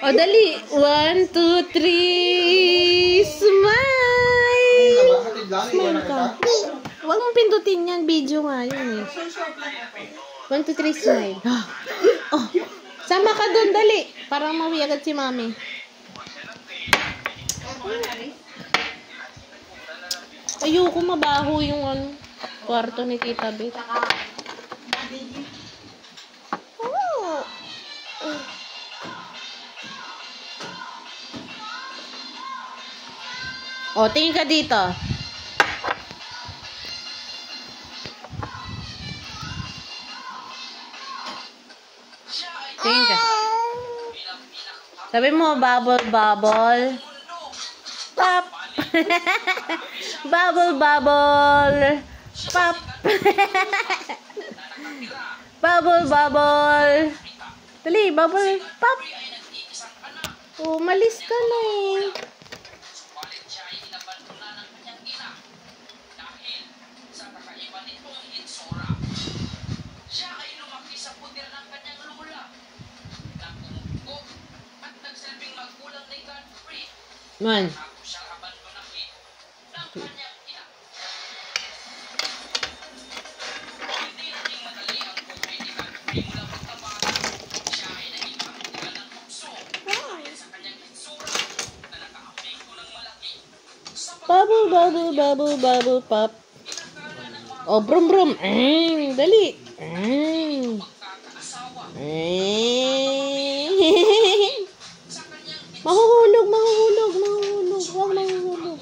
O, dali. 1, 2, 3. Smile! Smile ka. Huwag mong pindutin yan. Video nga yun eh. 1, 2, 3, smile. Oh, sama ka dun, dali. Parang mawi agad si mami. Ayoko, mabaho yung kwarto ni Tita Beth. O, tingin ka dito. Tingin ka. Sabi mo, bubble, bubble. Pop. Bubble, bubble. Pop. Bubble, bubble. Dali, bubble, pop. Oh, malis ka na eh. Man. Bubble, bubble, bubble, bubble, pop. Oh, brum, brum. Dali. Mahuhulog, mahuhulog, mahuhulog. Huwag mahuhulog.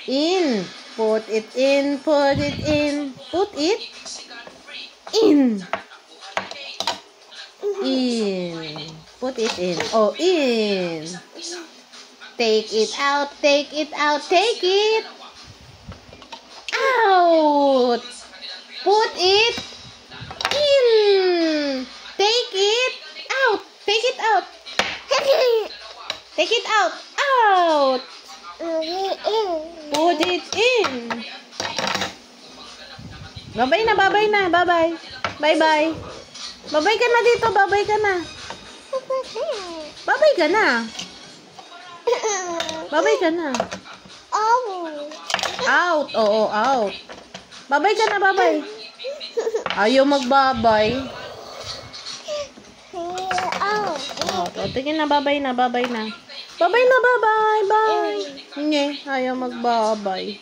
In. Put it in. Put it in. Put it in. In. Put it in. Oh, in. Take it out. Take it out. Take it out. Put it in. Take it out. Take it out. Take it out. Out. Put it in. Babay na, babay na, babay. Bye-bye. Babay ka na dito, babay ka na. Babay ka na. Babay ka na. Out, oo, out. Babay ka na, babay. Ayaw magbabay. Oh, tingin na, babay na, babay na. Babay na, babay, bye. Hindi, ayaw magbabay.